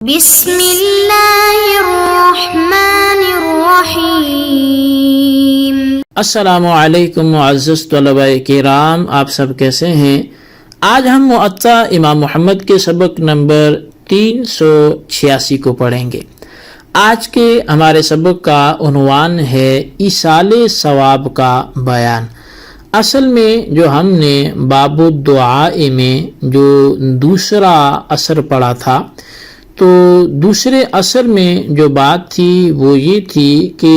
بسم اللہ الرحمن الرحیم۔ السلام علیکم معزز طلباء کرام، آپ سب کیسے ہیں؟ آج ہم موطا امام محمد کے سبق نمبر 386 کو پڑھیں گے۔ آج کے ہمارے سبق کا عنوان ہے ایصال ثواب کا بیان۔ اصل میں جو ہم نے باب الدعاء میں جو دوسرا اثر پڑھا تھا، تو دوسرے اثر میں جو بات تھی وہ یہ تھی کہ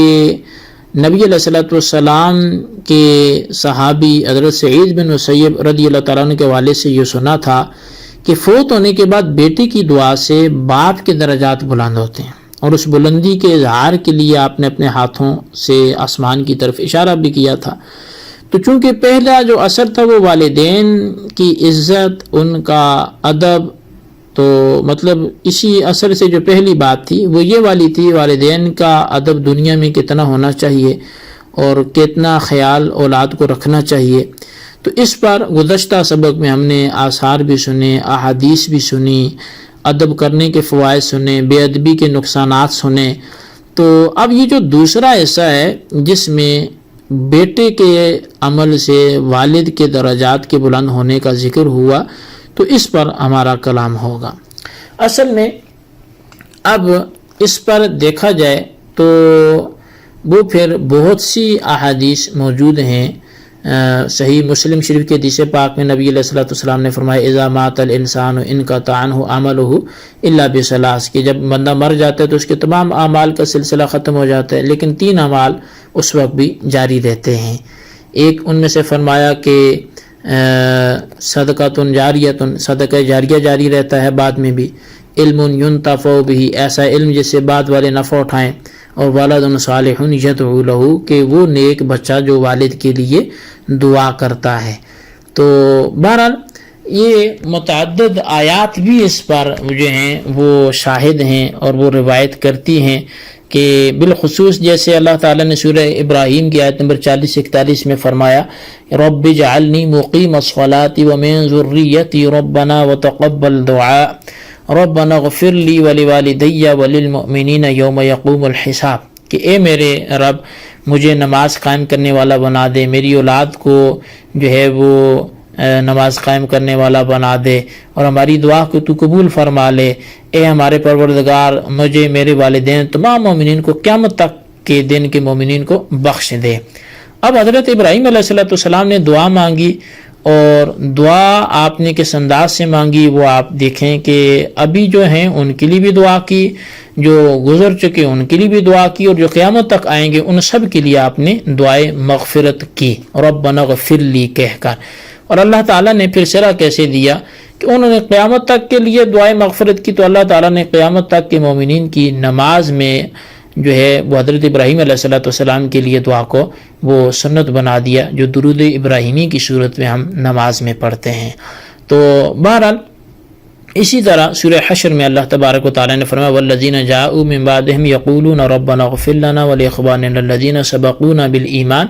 نبی علیہ السلام کے صحابی حضرت سعید بن مسیب رضی اللہ تعالیٰ عنہ کے والد سے یہ سنا تھا کہ فوت ہونے کے بعد بیٹے کی دعا سے باپ کے درجات بلند ہوتے ہیں، اور اس بلندی کے اظہار کے لیے آپ نے اپنے ہاتھوں سے آسمان کی طرف اشارہ بھی کیا تھا۔ تو چونکہ پہلا جو اثر تھا وہ والدین کی عزت، ان کا ادب، تو مطلب اسی اثر سے جو پہلی بات تھی وہ یہ والی تھی، والدین کا ادب دنیا میں کتنا ہونا چاہیے اور کتنا خیال اولاد کو رکھنا چاہیے۔ تو اس پر گزشتہ سبق میں ہم نے آثار بھی سنے، احادیث بھی سنی، ادب کرنے کے فوائد سنے، بے ادبی کے نقصانات سنے۔ تو اب یہ جو دوسرا حصہ ہے جس میں بیٹے کے عمل سے والد کے درجات کے بلند ہونے کا ذکر ہوا، تو اس پر ہمارا کلام ہوگا۔ اصل میں اب اس پر دیکھا جائے تو وہ پھر بہت سی احادیث موجود ہیں۔ صحیح مسلم شریف کے حدیث پاک میں نبی علیہ السلام نے فرمایا اذا مات الانسان انقطع عنہ عملہ الا بثلاث، کہ جب بندہ مر جاتا ہے تو اس کے تمام اعمال کا سلسلہ ختم ہو جاتا ہے، لیکن 3 اعمال اس وقت بھی جاری رہتے ہیں۔ ایک ان میں سے فرمایا کہ صدقہ صدقہ جاریہ جاری رہتا ہے بعد میں بھی، علم ینتفع بہ، ایسا علم جس سے بعد والے نفع اٹھائیں، اور ولد صالح یدعو لہ، کہ وہ نیک بچہ جو والد کے لیے دعا کرتا ہے۔ تو بہرحال یہ متعدد آیات بھی اس پر جو ہیں وہ شاہد ہیں اور وہ روایت کرتی ہیں کہ بالخصوص جیسے اللہ تعالیٰ نے سورہ ابراہیم کی آیت نمبر 40-41 میں فرمایا رب اجعلنی مقیم الصلاۃ ومن ذریتی ربنا وتقبل دعاء ربنا اغفر لی ولوالدی وللمؤمنین یوم یقوم الحساب، کہ اے میرے رب مجھے نماز قائم کرنے والا بنا دے، میری اولاد کو جو ہے وہ نماز قائم کرنے والا بنا دے، اور ہماری دعا کو تو قبول فرما لے۔ اے ہمارے پروردگار مجھے، میرے والدین، تمام مومنین کو قیامت تک کے دن کے مومنین کو بخش دے۔ اب حضرت ابراہیم علیہ السلام نے دعا مانگی، اور دعا آپ نے کس انداز سے مانگی وہ آپ دیکھیں کہ ابھی جو ہیں ان کے لیے بھی دعا کی، جو گزر چکے ان کے لیے بھی دعا کی، اور جو قیامت تک آئیں گے ان سب کے لیے آپ نے دعائے مغفرت کی، ربنا اغفر لی کہہ کر۔ اور اللہ تعالیٰ نے پھر صلہ کیسے دیا کہ انہوں نے قیامت تک کے لیے دعائے مغفرت کی، تو اللہ تعالیٰ نے قیامت تک کے مومنین کی نماز میں جو ہے وہ حضرت ابراہیم علیہ السلام کے لیے دعا کو وہ سنت بنا دیا، جو درود ابراہیمی کی صورت میں ہم نماز میں پڑھتے ہیں۔ تو بہرحال اسی طرح سورہ حشر میں اللہ تبارک و تعالیٰ نے فرمایا والذین جاءوا من بعدهم یقولون ربنا اغفر لنا ولاخواننا الذین سبقونا بالایمان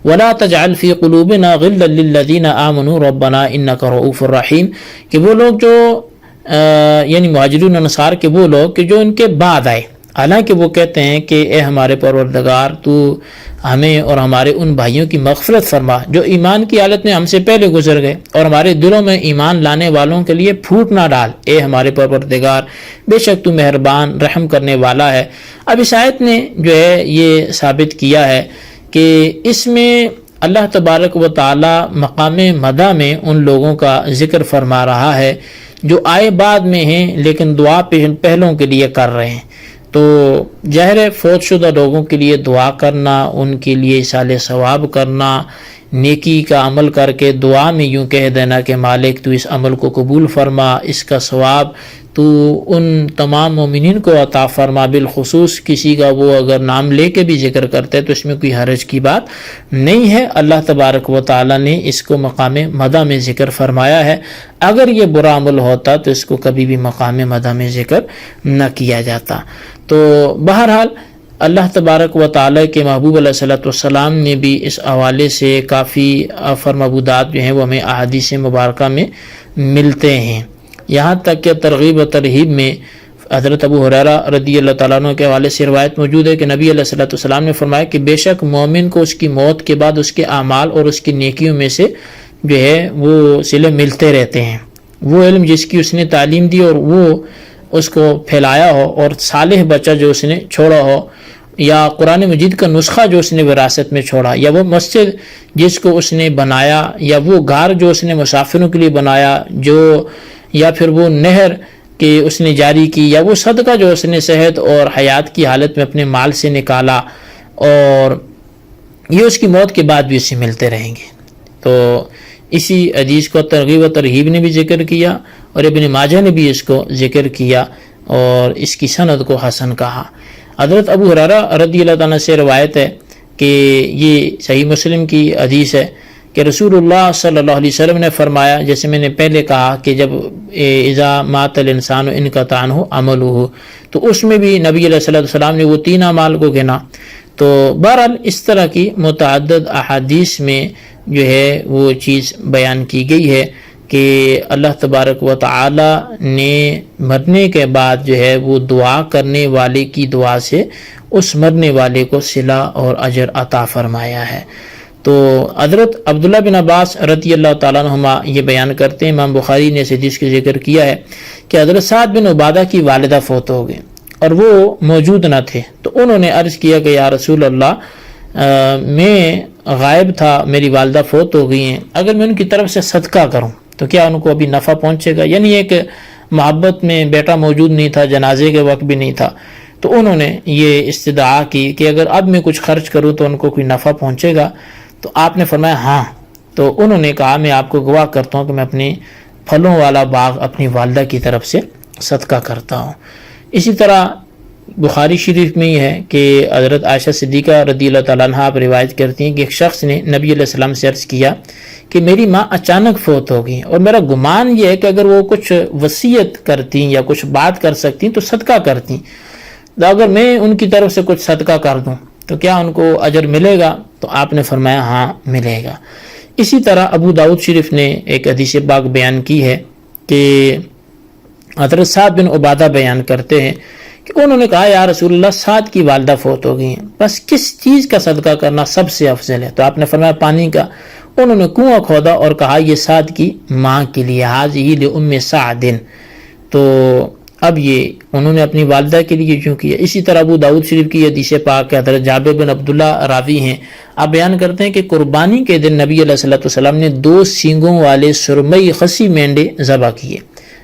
ولا تجعل فی قلوبنا غلا للذین آمنوا ربنا انک رؤوف رحیم، کہ وہ لوگ جو یعنی مہاجرین و انصار کے وہ لوگ کہ جو ان کے بعد آئے، حالانکہ وہ کہتے ہیں کہ اے ہمارے پروردگار تو ہمیں اور ہمارے ان بھائیوں کی مغفرت فرما جو ایمان کی حالت میں ہم سے پہلے گزر گئے، اور ہمارے دلوں میں ایمان لانے والوں کے لیے پھوٹ نہ ڈال، اے ہمارے پروردگار بے شک تو مہربان رحم کرنے والا ہے۔ اب اس آیت نے جو ہے یہ ثابت کیا ہے کہ اس میں اللہ تبارک و تعالی مقام مدح میں ان لوگوں کا ذکر فرما رہا ہے جو آئے بعد میں ہیں لیکن دعا پہلوں کے لیے کر رہے ہیں۔ تو ظاہر فوت شدہ لوگوں کے لیے دعا کرنا، ان کے لیے ایصال ثواب کرنا، نیکی کا عمل کر کے دعا میں یوں کہہ دینا کہ مالک تو اس عمل کو قبول فرما، اس کا ثواب تو ان تمام مومنین کو عطا فرما، بالخصوص کسی کا وہ اگر نام لے کے بھی ذکر کرتے تو اس میں کوئی حرج کی بات نہیں ہے۔ اللہ تبارک و تعالیٰ نے اس کو مقام مدح میں ذکر فرمایا ہے، اگر یہ برا عمل ہوتا تو اس کو کبھی بھی مقام مدح میں ذکر نہ کیا جاتا۔ تو بہرحال اللہ تبارک و تعالیٰ کے محبوب علیہ السلام نے بھی اس حوالے سے کافی فرمابودات جو ہیں وہ ہمیں احادیث مبارکہ میں ملتے ہیں، یہاں تک کہ ترغیب و ترہیب میں حضرت ابو ہریرہ رضی اللہ تعالیٰ عنہ کے حوالے سے روایت موجود ہے کہ نبی علیہ الصلوۃ والسلام نے فرمایا کہ بے شک مومن کو اس کی موت کے بعد اس کے اعمال اور اس کی نیکیوں میں سے جو ہے وہ صلے ملتے رہتے ہیں. وہ علم جس کی اس نے تعلیم دی اور وہ اس کو پھیلایا ہو، اور صالح بچہ جو اس نے چھوڑا ہو، یا قرآن مجید کا نسخہ جو اس نے وراثت میں چھوڑا، یا وہ مسجد جس کو اس نے بنایا، یا وہ گھر جو اس نے مسافروں کے لیے بنایا، یا پھر وہ نہر کہ اس نے جاری کی، یا وہ صدقہ جو اس نے صحت اور حیات کی حالت میں اپنے مال سے نکالا، اور یہ اس کی موت کے بعد بھی اسے ملتے رہیں گے. تو اسی حدیث کو ترغیب و ترہیب نے بھی ذکر کیا، اور ابن ماجہ نے بھی اس کو ذکر کیا، اور اس کی سند کو حسن کہا. حضرت ابو ہریرہ رضی اللہ عنہ سے روایت ہے کہ یہ صحیح مسلم کی حدیث ہے کہ رسول اللہ صلی اللہ علیہ وسلم نے فرمایا، جیسے میں نے پہلے کہا کہ جب اذا مات الانسان انقطع عنہ عملہ، تو اس میں بھی نبی علیہ السلام نے وہ 3 اعمال کو گنا. تو بہرحال اس طرح کی متعدد احادیث میں جو ہے وہ چیز بیان کی گئی ہے کہ اللہ تبارک و تعالی نے مرنے کے بعد جو ہے وہ دعا کرنے والے کی دعا سے اس مرنے والے کو صلہ اور اجر عطا فرمایا ہے. تو حضرت عبداللہ بن عباس رضی اللہ تعالیٰ عنہما یہ بیان کرتے ہیں، امام بخاری نے اس حدیث کا ذکر کیا ہے کہ حضرت سعد بن عبادہ کی والدہ فوت ہو گئی اور وہ موجود نہ تھے. تو انہوں نے عرض کیا کہ یا رسول اللہ، میں غائب تھا، میری والدہ فوت ہو گئی ہیں، اگر میں ان کی طرف سے صدقہ کروں تو کیا ان کو ابھی نفع پہنچے گا؟ یعنی ایک محبت میں بیٹا موجود نہیں تھا، جنازے کے وقت بھی نہیں تھا. تو انہوں نے یہ استدعا کی کہ اگر اب میں کچھ خرچ کروں تو ان کو کوئی نفع پہنچے گا؟ تو آپ نے فرمایا ہاں. تو انہوں نے کہا میں آپ کو گواہ کرتا ہوں کہ میں اپنے پھلوں والا باغ اپنی والدہ کی طرف سے صدقہ کرتا ہوں. اسی طرح بخاری شریف میں یہ ہے کہ حضرت عائشہ صدیقہ رضی اللہ تعالیٰ عنہ آپ روایت کرتی ہیں کہ ایک شخص نے نبی علیہ السلام سے عرض کیا کہ میری ماں اچانک فوت ہو گئی، اور میرا گمان یہ ہے کہ اگر وہ کچھ وصیت کرتی یا کچھ بات کر سکتی تو صدقہ کرتی، تو اگر میں ان کی طرف سے کچھ صدقہ کر دوں تو کیا ان کو اجر ملے گا؟ تو آپ نے فرمایا ہاں ملے گا. اسی طرح ابو داؤد شریف نے ایک حدیث پاک بیان کی ہے کہ حضرت سعد بن عبادہ بیان کرتے ہیں کہ انہوں نے کہا یا رسول اللہ، سعد کی والدہ فوت ہو گئی ہیں، بس کس چیز کا صدقہ کرنا سب سے افضل ہے؟ تو آپ نے فرمایا پانی کا. انہوں نے کنواں کھودا اور کہا یہ سعد کی ماں کے لیے، حاذہ لأم سعد. تو اب یہ انہوں نے اپنی والدہ کے لیے کیوں کیا؟ اسی طرح ابو داؤد شریف کی حدیث پاک ہے، حضرت جابر بن عبداللہ راوی ہیں، آپ بیان کرتے ہیں کہ قربانی کے دن نبی علیہ الصلوۃ والسلام نے 2 سینگوں والے سرمئی خسی مینڈے ذبح کیے.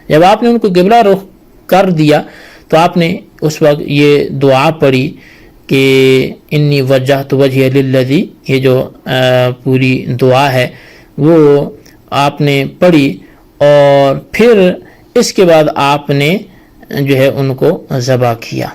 جب آپ نے ان کو قبلہ رخ کر دیا تو آپ نے اس وقت یہ دعا پڑھی کہ انی وجہت وجہی للذی، یہ جو پوری دعا ہے وہ آپ نے پڑھی، اور پھر اس کے بعد آپ نے جو ہے ان کو ذبح کیا.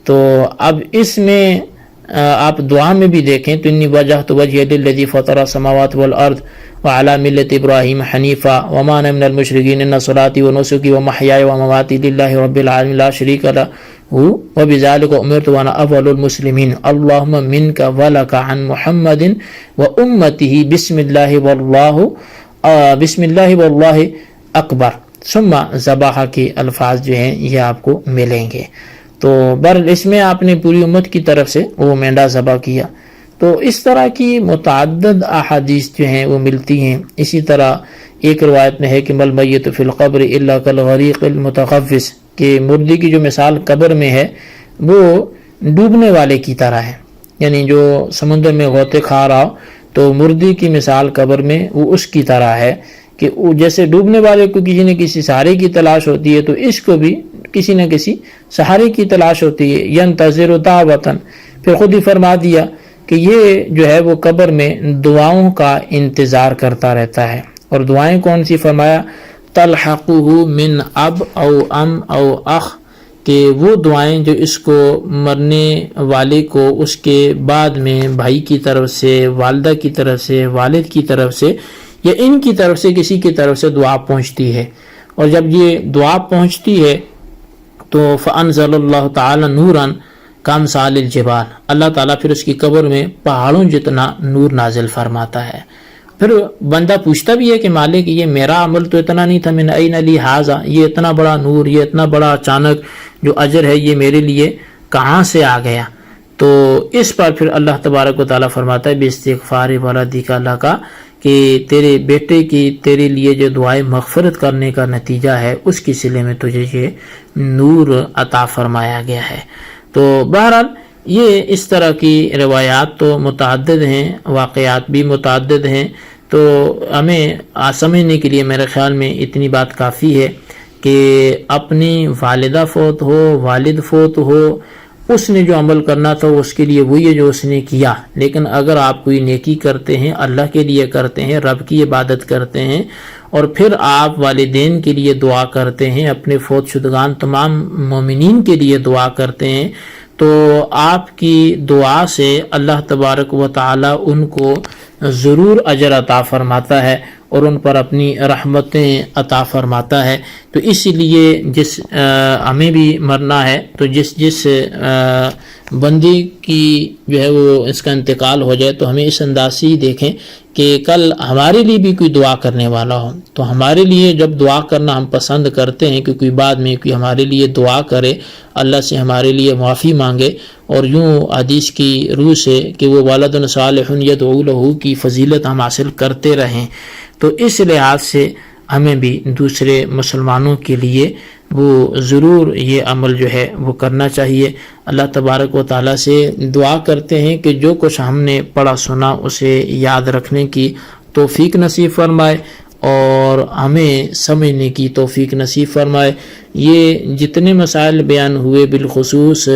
تو اب اس میں آپ دعا میں بھی دیکھیں تو انی وجہت وجہی للذی فطر السماوات والارض وعلی ملت ابراہیم حنیفا وما انا من المشرکین ان صلاتي ونسکی ومحیای ومماتی للہ رب العالمین لا شریک لہ وبذلک امرت وانا اول المسلمین اللہم منک ولک عن محمد وامتہ بسم اللہ واللہ اکبر ثم ذبح کے الفاظ جو ہیں یہ آپ کو ملیں گے. تو بہرحال اس میں آپ نے پوری امت کی طرف سے وہ مینڈا ذبح کیا. تو اس طرح کی متعدد احادیث جو ہیں وہ ملتی ہیں. اسی طرح ایک روایت میں ہے کہ مل میت فی القبر الا کالغریق المتخفس، کہ مردے کی جو مثال قبر میں ہے وہ ڈوبنے والے کی طرح ہے، یعنی جو سمندر میں غوطے کھا رہا ہو تو مردے کی مثال قبر میں وہ اس کی طرح ہے کہ جیسے ڈوبنے والے کو کسی نہ کسی سہارے کی تلاش ہوتی ہے تو اس کو بھی کسی نہ کسی سہارے کی تلاش ہوتی ہے. ینتظر دعوتاً، پھر خود ہی فرما دیا کہ یہ جو ہے وہ قبر میں دعاؤں کا انتظار کرتا رہتا ہے. اور دعائیں کون سی؟ فرمایا تلحقہ من اب او ام او اخ، کہ وہ دعائیں جو اس کو مرنے والے کو اس کے بعد میں بھائی کی طرف سے، والدہ کی طرف سے، والد کی طرف سے، یا ان کی طرف سے کسی کی طرف سے دعا پہنچتی ہے. اور جب یہ دعا پہنچتی ہے تو فانزل اللہ تعالی نوراً کامثال الجبال، اللہ تعالیٰ پھر اس کی قبر میں پہاڑوں جتنا نور نازل فرماتا ہے. پھر بندہ پوچھتا بھی ہے کہ مالک یہ میرا عمل تو اتنا نہیں تھا، من این لی ھذا، یہ اتنا بڑا نور، یہ اتنا بڑا اچانک جو اجر ہے یہ میرے لیے کہاں سے آ گیا؟ تو اس پر پھر اللہ تبارک و تعالیٰ فرماتا ہے باستغفار ولدک اللہ کا کہ تیرے بیٹے کی تیرے لیے جو دعائیں مغفرت کرنے کا نتیجہ ہے اس کے صلے میں تجھے یہ نور عطا فرمایا گیا ہے۔ تو بہرحال یہ اس طرح کی روایات تو متعدد ہیں، واقعات بھی متعدد ہیں، تو ہمیں سمجھنے کے لیے میرے خیال میں اتنی بات کافی ہے کہ اپنی والدہ فوت ہو، والد فوت ہو، اس نے جو عمل کرنا تھا اس کے لیے وہی ہے جو اس نے کیا، لیکن اگر آپ کوئی نیکی کرتے ہیں، اللہ کے لیے کرتے ہیں، رب کی عبادت کرتے ہیں، اور پھر آپ والدین کے لیے دعا کرتے ہیں، اپنے فوت شدگان تمام مومنین کے لیے دعا کرتے ہیں، تو آپ کی دعا سے اللہ تبارک و تعالی ان کو ضرور اجر عطا فرماتا ہے اور ان پر اپنی رحمتیں عطا فرماتا ہے۔ تو اسی لیے ہمیں بھی مرنا ہے، تو جس بندی کی جو ہے وہ اس کا انتقال ہو جائے تو ہمیں اس انداز سے ہی دیکھیں کہ کل ہمارے لیے بھی کوئی دعا کرنے والا ہو، تو ہمارے لیے جب دعا کرنا ہم پسند کرتے ہیں کہ کوئی بعد میں کوئی ہمارے لیے دعا کرے، اللہ سے ہمارے لیے معافی مانگے، اور یوں حدیث کی روح سے کہ وہ ولد صالح یدعو لہ کی فضیلت ہم حاصل کرتے رہیں، تو اس لحاظ سے ہمیں بھی دوسرے مسلمانوں کے لیے وہ ضرور یہ عمل جو ہے وہ کرنا چاہیے۔ اللہ تبارک و تعالیٰ سے دعا کرتے ہیں کہ جو کچھ ہم نے پڑھا سنا اسے یاد رکھنے کی توفیق نصیب فرمائے اور ہمیں سمجھنے کی توفیق نصیب فرمائے۔ یہ جتنے مسائل بیان ہوئے بالخصوص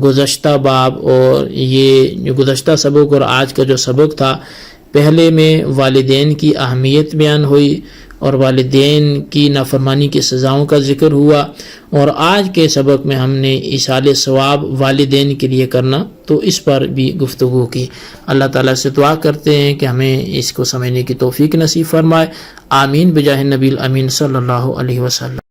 گزشتہ باب اور یہ جو گزشتہ سبق اور آج کا جو سبق تھا، پہلے میں والدین کی اہمیت بیان ہوئی اور والدین کی نافرمانی کی سزاؤں کا ذکر ہوا، اور آج کے سبق میں ہم نے ایصال ثواب والدین کے لیے کرنا تو اس پر بھی گفتگو کی۔ اللہ تعالیٰ سے دعا کرتے ہیں کہ ہمیں اس کو سمجھنے کی توفیق نصیب فرمائے۔ آمین بجاہ نبی الامین صلی اللہ علیہ وسلم۔